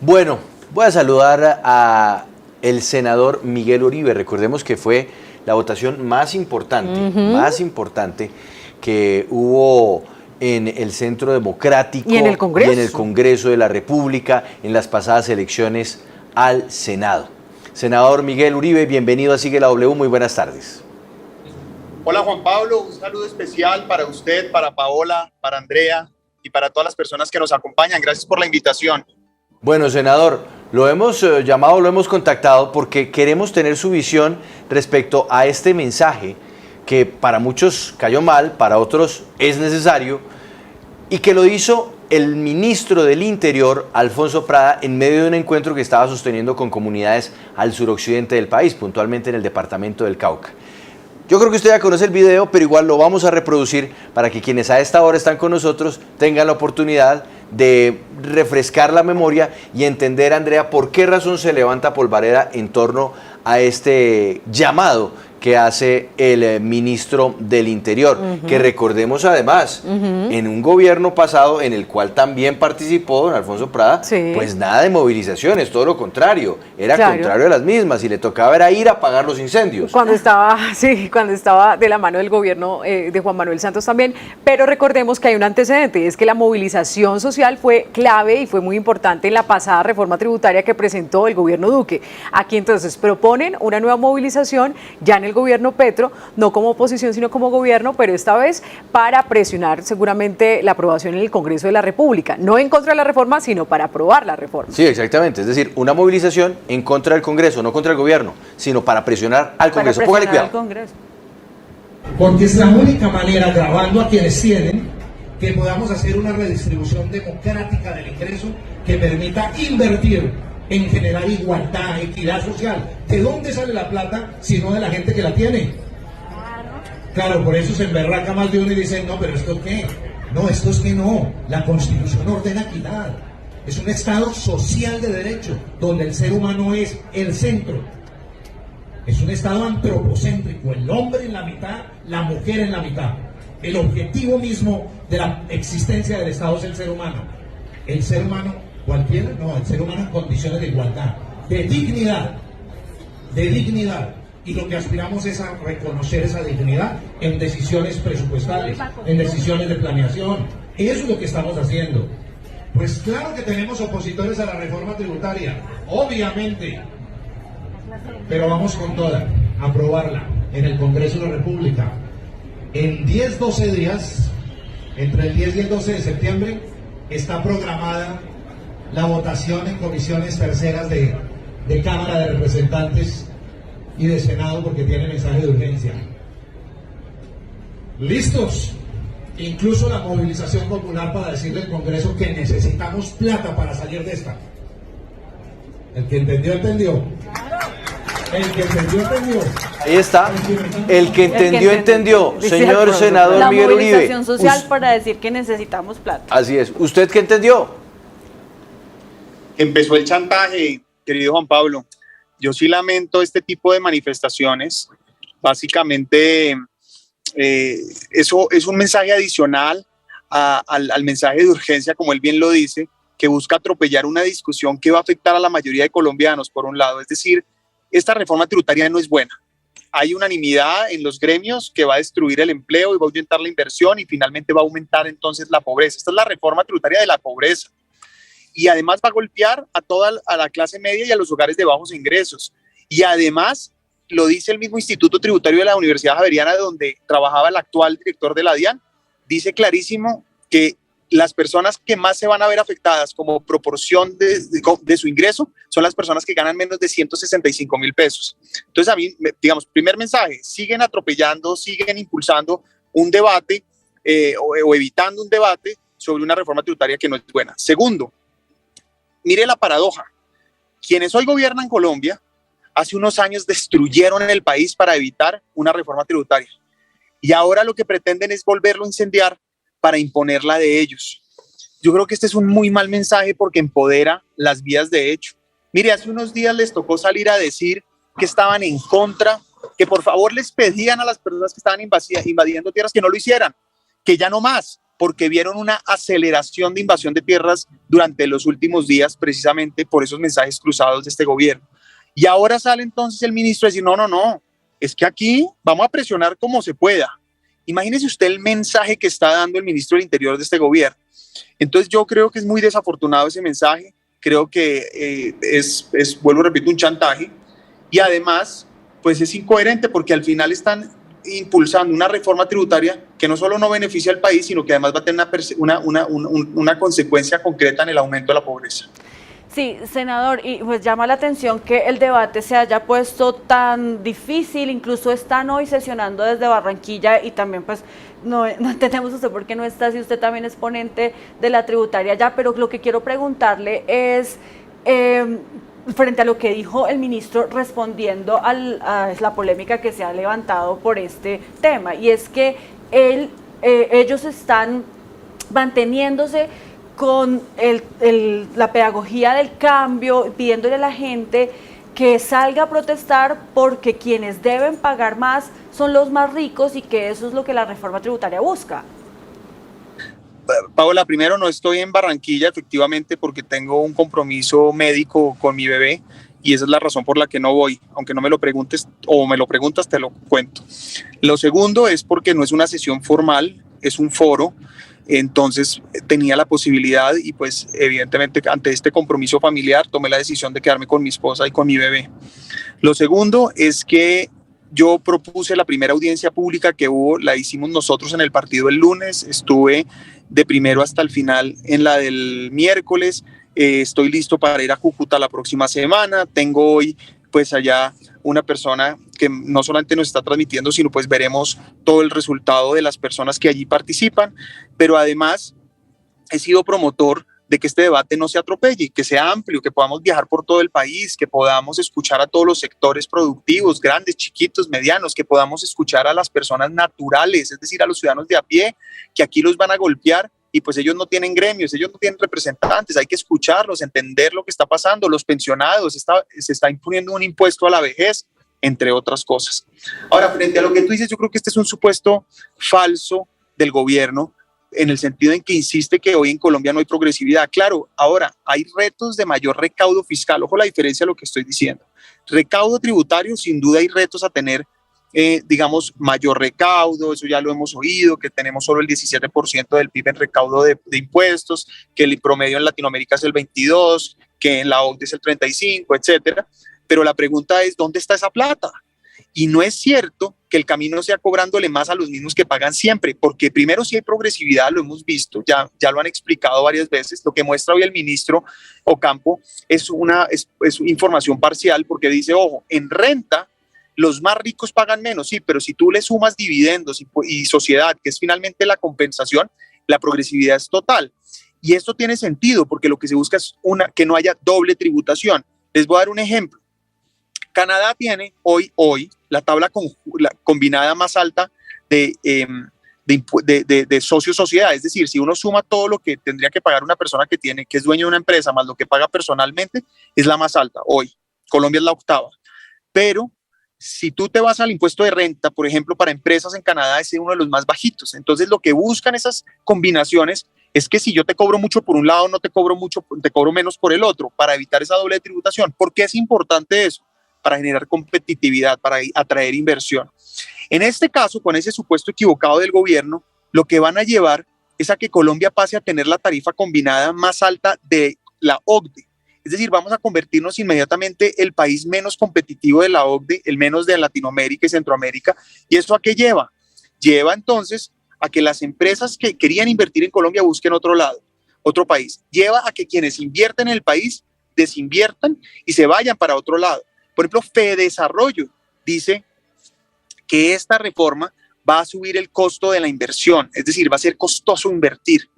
Bueno, voy a saludar a el senador Miguel Uribe. Recordemos que fue la votación más importante que hubo en el Centro Democrático y en el Congreso, y en el Congreso de la República en las pasadas elecciones al Senado. Senador Miguel Uribe, bienvenido a Sigue la W, muy buenas tardes. Hola Juan Pablo, un saludo especial para usted, para Paola, para Andrea y para todas las personas que nos acompañan. Gracias por la invitación. Bueno, senador, lo hemos llamado, lo hemos contactado porque queremos tener su visión respecto a este mensaje que para muchos cayó mal, para otros es necesario, y que lo hizo el ministro del Interior, Alfonso Prada, en medio de un encuentro que estaba sosteniendo con comunidades al suroccidente del país, puntualmente en el departamento del Cauca. Yo creo que usted ya conoce el video, pero igual lo vamos a reproducir para que quienes a esta hora están con nosotros tengan la oportunidad de refrescar la memoria y entender, Andrea, por qué razón se levanta polvareda en torno a este llamado que hace el ministro del Interior, que recordemos además, en un gobierno pasado en el cual también participó don Alfonso Prada, pues nada de movilizaciones, todo lo contrario, era contrario a las mismas y le tocaba era ir a apagar los incendios. Cuando estaba de la mano del gobierno de Juan Manuel Santos también, pero recordemos que hay un antecedente, es que la movilización social fue clave y fue muy importante en la pasada reforma tributaria que presentó el gobierno Duque. Aquí entonces proponen una nueva movilización ya en el gobierno Petro, no como oposición sino como gobierno, pero esta vez para presionar seguramente la aprobación en el Congreso de la República, no en contra de la reforma, sino para aprobar la reforma. Sí, exactamente, es decir, una movilización en contra del Congreso, no contra el gobierno, sino para presionar al Congreso. Póngale cuidado. Porque es la única manera, grabando a quienes tienen, que podamos hacer una redistribución democrática del ingreso que permita invertir en generar igualdad, equidad social. ¿De dónde sale la plata si no de la gente que la tiene? Claro, por eso se emberraca más de uno y dice, no, pero ¿esto qué? No, esto es que no. La Constitución ordena equidad. Es un Estado social de derecho, donde el ser humano es el centro. Es un Estado antropocéntrico, el hombre en la mitad, la mujer en la mitad. El objetivo mismo de la existencia del Estado es el ser humano. El ser humano cualquiera, no, el ser humano en condiciones de igualdad, de dignidad, y lo que aspiramos es a reconocer esa dignidad en decisiones presupuestales, en decisiones de planeación. Eso es lo que estamos haciendo. Pues claro que tenemos opositores a la reforma tributaria, obviamente, pero vamos con toda, a aprobarla en el Congreso de la República. En 10-12 días, entre el 10 y el 12 de septiembre, está programada la votación en comisiones terceras de Cámara de Representantes y de Senado, porque tiene mensaje de urgencia. ¿Listos? Incluso la movilización popular para decirle al Congreso que necesitamos plata para salir de esta. El que entendió, entendió. El que entendió, entendió. Ahí está. El que entendió, entendió. Señor senador Miguel Uribe. La movilización social para decir que necesitamos plata. Así es. ¿Usted qué entendió? Empezó el chantaje, querido Juan Pablo. Yo sí lamento este tipo de manifestaciones. Básicamente, eso es un mensaje adicional al mensaje de urgencia, como él bien lo dice, que busca atropellar una discusión que va a afectar a la mayoría de colombianos, por un lado. Es decir, esta reforma tributaria no es buena. Hay unanimidad en los gremios que va a destruir el empleo y va a ahuyentar la inversión y finalmente va a aumentar entonces la pobreza. Esta es la reforma tributaria de la pobreza. Y además va a golpear a la clase media y a los hogares de bajos ingresos. Y además, lo dice el mismo Instituto Tributario de la Universidad Javeriana, donde trabajaba el actual director de la DIAN, dice clarísimo que las personas que más se van a ver afectadas como proporción de su ingreso son las personas que ganan menos de 165,000 pesos. Entonces, a mí, digamos, primer mensaje, siguen atropellando, siguen impulsando un debate o evitando un debate sobre una reforma tributaria que no es buena. Segundo, mire la paradoja. Quienes hoy gobiernan Colombia, hace unos años destruyeron el país para evitar una reforma tributaria. Y ahora lo que pretenden es volverlo a incendiar para imponerla de ellos. Yo creo que este es un muy mal mensaje porque empodera las vías de hecho. Mire, hace unos días les tocó salir a decir que estaban en contra, que por favor les pedían a las personas que estaban invadiendo tierras que no lo hicieran, que ya no más, porque vieron una aceleración de invasión de tierras durante los últimos días, precisamente por esos mensajes cruzados de este gobierno. Y ahora sale entonces el ministro a decir, no, es que aquí vamos a presionar como se pueda. Imagínese usted el mensaje que está dando el ministro del Interior de este gobierno. Entonces yo creo que es muy desafortunado ese mensaje, creo que vuelvo a repito, un chantaje, y además pues es incoherente porque al final están impulsando una reforma tributaria que no solo no beneficia al país, sino que además va a tener una consecuencia concreta en el aumento de la pobreza. Sí, senador, y pues llama la atención que el debate se haya puesto tan difícil, incluso están hoy sesionando desde Barranquilla y también pues no entendemos usted por qué no está, si usted también es ponente de la tributaria ya, pero lo que quiero preguntarle es, frente a lo que dijo el ministro respondiendo a la polémica que se ha levantado por este tema, y es que ellos están manteniéndose con la pedagogía del cambio, pidiéndole a la gente que salga a protestar porque quienes deben pagar más son los más ricos y que eso es lo que la reforma tributaria busca. Paola, primero no estoy en Barranquilla efectivamente porque tengo un compromiso médico con mi bebé y esa es la razón por la que no voy, aunque no me lo preguntes o me lo preguntas te lo cuento. Lo segundo es porque no es una sesión formal, es un foro. Entonces tenía la posibilidad y pues evidentemente ante este compromiso familiar tomé la decisión de quedarme con mi esposa y con mi bebé. Lo segundo es que yo propuse la primera audiencia pública que hubo, la hicimos nosotros en el partido el lunes, estuve de primero hasta el final en la del miércoles, estoy listo para ir a Cúcuta la próxima semana, tengo hoy pues allá una persona que no solamente nos está transmitiendo, sino pues veremos todo el resultado de las personas que allí participan, pero además he sido promotor de que este debate no se atropelle, que sea amplio, que podamos viajar por todo el país, que podamos escuchar a todos los sectores productivos, grandes, chiquitos, medianos, que podamos escuchar a las personas naturales, es decir, a los ciudadanos de a pie, que aquí los van a golpear y pues ellos no tienen gremios, ellos no tienen representantes, hay que escucharlos, entender lo que está pasando, los pensionados, se está imponiendo un impuesto a la vejez, entre otras cosas. Ahora, frente a lo que tú dices, yo creo que este es un supuesto falso del gobierno, en el sentido en que insiste que hoy en Colombia no hay progresividad. Claro, ahora hay retos de mayor recaudo fiscal, ojo la diferencia de lo que estoy diciendo. Recaudo tributario, sin duda hay retos a tener, digamos, mayor recaudo, eso ya lo hemos oído, que tenemos solo el 17% del PIB en recaudo de impuestos, que el promedio en Latinoamérica es el 22%, que en la OCDE es el 35%, etcétera. Pero la pregunta es, ¿dónde está esa plata? Y no es cierto que el camino sea cobrándole más a los mismos que pagan siempre, porque primero si hay progresividad, lo hemos visto, ya lo han explicado varias veces, lo que muestra hoy el ministro Ocampo es información parcial, porque dice, ojo, en renta los más ricos pagan menos, sí, pero si tú le sumas dividendos y sociedad, que es finalmente la compensación, la progresividad es total. Y esto tiene sentido, porque lo que se busca es que no haya doble tributación. Les voy a dar un ejemplo. Canadá tiene hoy la tabla combinada más alta de socio-sociedad, es decir, si uno suma todo lo que tendría que pagar una persona que es dueño de una empresa más lo que paga personalmente, es la más alta hoy. Colombia es la octava. Pero si tú te vas al impuesto de renta, por ejemplo, para empresas en Canadá es uno de los más bajitos. Entonces lo que buscan esas combinaciones es que si yo te cobro mucho por un lado, no te cobro mucho, te cobro menos por el otro, para evitar esa doble tributación. ¿Por qué es importante eso? Para generar competitividad, para atraer inversión. En este caso, con ese supuesto equivocado del gobierno, lo que van a llevar es a que Colombia pase a tener la tarifa combinada más alta de la OCDE. Es decir, vamos a convertirnos inmediatamente el país menos competitivo de la OCDE, el menos de Latinoamérica y Centroamérica. ¿Y eso a qué lleva? Lleva entonces a que las empresas que querían invertir en Colombia busquen otro lado, otro país. Lleva a que quienes invierten en el país desinviertan y se vayan para otro lado. Por ejemplo, Fedesarrollo dice que esta reforma va a subir el costo de la inversión, es decir, va a ser costoso invertir.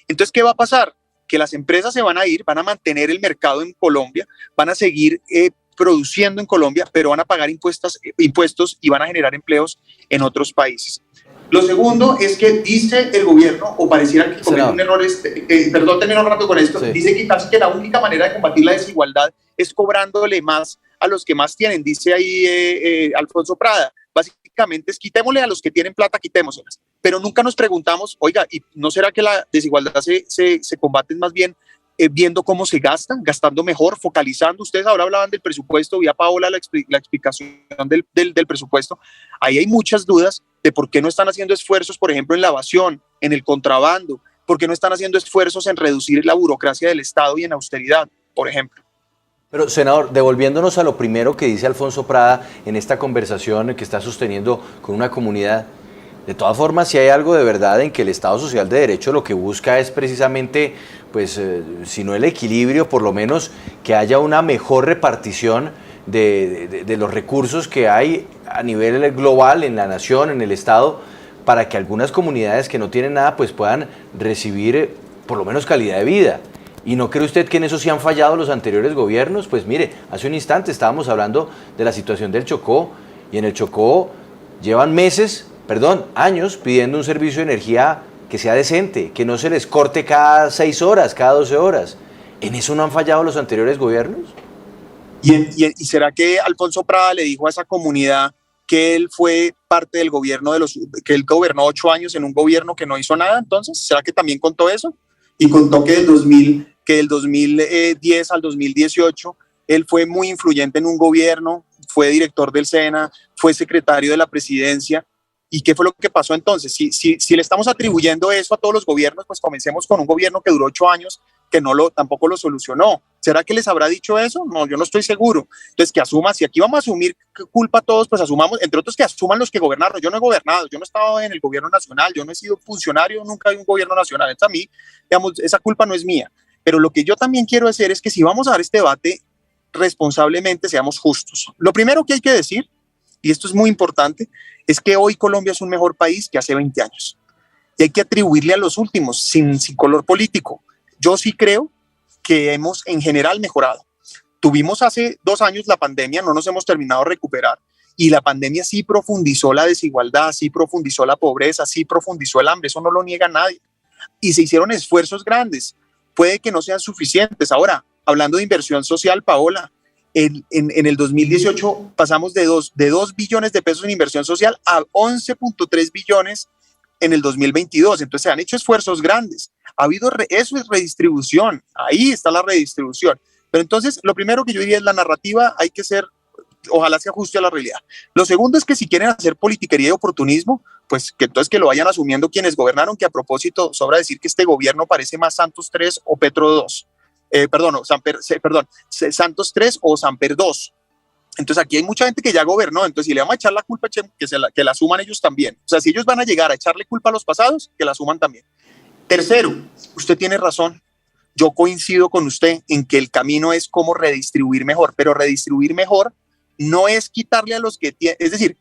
Entonces, ¿qué va a pasar? Que las empresas se van a ir, van a mantener el mercado en Colombia, van a seguir produciendo en Colombia, pero van a pagar impuestos y van a generar empleos en otros países. Lo segundo es que dice el gobierno, o pareciera que comete un error, perdón, termino rápido con esto, sí. Dice que casi que la única manera de combatir la desigualdad es cobrándole más a los que más tienen, dice ahí Alfonso Prada. Básicamente es quitémosle a los que tienen plata, quitémoselas. pero nunca nos preguntamos, oiga, ¿y no será que la desigualdad se combate más bien viendo cómo se gastan, gastando mejor, focalizando? Ustedes ahora hablaban del presupuesto, vi a Paola la explicación del presupuesto. Ahí hay muchas dudas de por qué no están haciendo esfuerzos, por ejemplo, en la evasión, en el contrabando, por qué no están haciendo esfuerzos en reducir la burocracia del Estado y en austeridad, por ejemplo. Pero, senador, devolviéndonos a lo primero que dice Alfonso Prada en esta conversación que está sosteniendo con una comunidad, de todas formas, si hay algo de verdad en que el Estado Social de Derecho lo que busca es precisamente, pues, si no el equilibrio, por lo menos que haya una mejor repartición de los recursos que hay a nivel global en la nación, en el Estado, para que algunas comunidades que no tienen nada, pues puedan recibir por lo menos calidad de vida. ¿Y no cree usted que en eso sí han fallado los anteriores gobiernos? Pues mire, hace un instante estábamos hablando de la situación del Chocó, y en el Chocó llevan años pidiendo un servicio de energía que sea decente, que no se les corte cada 6 horas, cada 12 horas. ¿En eso no han fallado los anteriores gobiernos? ¿Y será que Alfonso Prada le dijo a esa comunidad que él fue parte del gobierno que él gobernó 8 años en un gobierno que no hizo nada? Entonces, ¿será que también contó eso? Y contó que del 2010 al 2018 él fue muy influyente en un gobierno, fue director del SENA, fue secretario de la presidencia. ¿Y qué fue lo que pasó entonces? Si le estamos atribuyendo eso a todos los gobiernos, pues comencemos con un gobierno que duró 8 años, que tampoco lo solucionó. ¿Será que les habrá dicho eso? No, yo no estoy seguro. Entonces, que asuma, si aquí vamos a asumir culpa todos, pues asumamos, entre otros que asuman los que gobernaron. Yo no he gobernado, yo no he estado en el gobierno nacional, yo no he sido funcionario nunca de un gobierno nacional. Entonces, a mí, digamos, esa culpa no es mía. Pero lo que yo también quiero hacer es que si vamos a dar este debate responsablemente, seamos justos. Lo primero que hay que decir, y esto es muy importante, es que hoy Colombia es un mejor país que hace 20 años. Y hay que atribuirle a los últimos, sin color político. Yo sí creo que hemos en general mejorado. Tuvimos hace 2 años la pandemia, no nos hemos terminado de recuperar, y la pandemia sí profundizó la desigualdad, sí profundizó la pobreza, sí profundizó el hambre, eso no lo niega nadie. Y se hicieron esfuerzos grandes, puede que no sean suficientes. Ahora, hablando de inversión social, Paola, en el 2018 pasamos de 2 billones de pesos en inversión social a 11.3 billones en el 2022. Entonces se han hecho esfuerzos grandes. Ha habido, eso es redistribución. Ahí está la redistribución. Pero entonces lo primero que yo diría es la narrativa, hay que ser, ojalá se ajuste a la realidad. Lo segundo es que si quieren hacer politiquería y oportunismo, pues que entonces que lo vayan asumiendo quienes gobernaron, que a propósito sobra decir que este gobierno parece más Santos 3 o Petro 2. Santos 3 o Samper 2. Entonces aquí hay mucha gente que ya gobernó, entonces si le vamos a echar la culpa, que la asuman ellos también. O sea, si ellos van a llegar a echarle culpa a los pasados, que la asuman también. Tercero, usted tiene razón. Yo coincido con usted en que el camino es cómo redistribuir mejor, pero redistribuir mejor no es quitarle a los que tienen, es decir,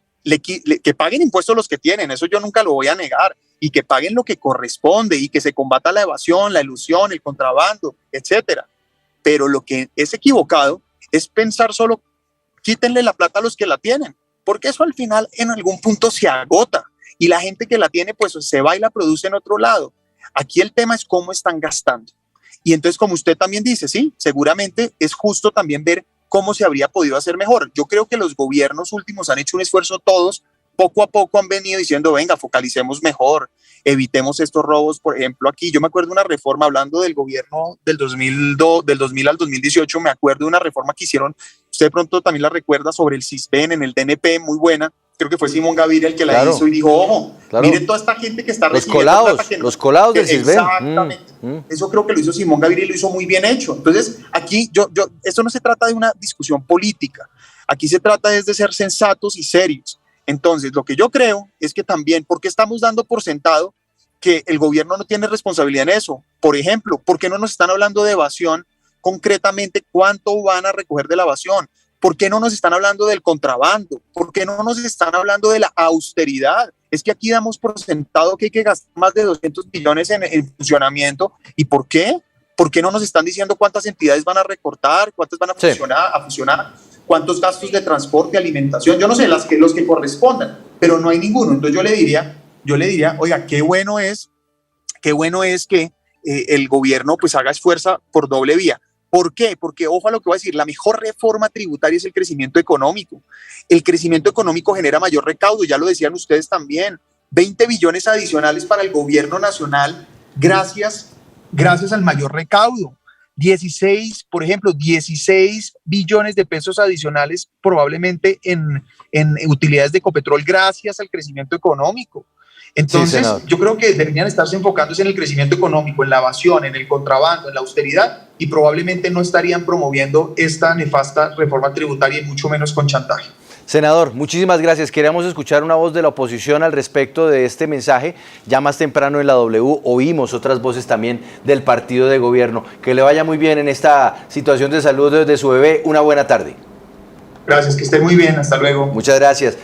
que paguen impuestos los que tienen, eso yo nunca lo voy a negar, y que paguen lo que corresponde y que se combata la evasión, la elusión, el contrabando, etcétera. Pero lo que es equivocado es pensar solo, quítenle la plata a los que la tienen, porque eso al final en algún punto se agota y la gente que la tiene pues se va y la produce en otro lado. Aquí el tema es cómo están gastando. Y entonces, como usted también dice, sí, seguramente es justo también ver cómo se habría podido hacer mejor. Yo creo que los gobiernos últimos han hecho un esfuerzo todos, poco a poco han venido diciendo, venga, focalicemos mejor, evitemos estos robos. Por ejemplo, aquí yo me acuerdo de una reforma, hablando del gobierno del 2000 al 2018, me acuerdo de una reforma que hicieron, usted de pronto también la recuerda, sobre el CISBEN en el DNP, muy buena. Creo que fue Simón Gaviria el que la hizo y dijo, ojo, miren toda esta gente que está recibiendo plata que no, los colados del CISBEN. Exactamente. Eso creo que lo hizo Simón Gaviria y lo hizo muy bien hecho. Entonces, aquí esto no se trata de una discusión política. Aquí se trata de ser sensatos y serios. Entonces, lo que yo creo es que también, ¿por qué estamos dando por sentado que el gobierno no tiene responsabilidad en eso? Por ejemplo, ¿por qué no nos están hablando de evasión concretamente? ¿Cuánto van a recoger de la evasión? ¿Por qué no nos están hablando del contrabando? ¿Por qué no nos están hablando de la austeridad? Es que aquí damos por sentado que hay que gastar más de 200 billones en funcionamiento. ¿Y por qué? ¿Por qué no nos están diciendo cuántas entidades van a recortar, cuántas van a fusionar, cuántos gastos de transporte, alimentación? Yo no sé, los que correspondan, pero no hay ninguno. Entonces yo le diría, oiga, qué bueno es que el gobierno pues haga esfuerzo por doble vía. ¿Por qué? Porque, ojo a lo que voy a decir, la mejor reforma tributaria es el crecimiento económico. El crecimiento económico genera mayor recaudo, ya lo decían ustedes también. 20 billones adicionales para el gobierno nacional gracias al mayor recaudo. 16 billones de pesos adicionales probablemente en utilidades de Ecopetrol gracias al crecimiento económico. Entonces, sí, yo creo que deberían estarse enfocándose en el crecimiento económico, en la evasión, en el contrabando, en la austeridad, y probablemente no estarían promoviendo esta nefasta reforma tributaria y mucho menos con chantaje. Senador, muchísimas gracias. Queríamos escuchar una voz de la oposición al respecto de este mensaje. Ya más temprano en la W oímos otras voces también del partido de gobierno. Que le vaya muy bien en esta situación de salud de su bebé. Una buena tarde. Gracias, que esté muy bien. Hasta luego. Muchas gracias.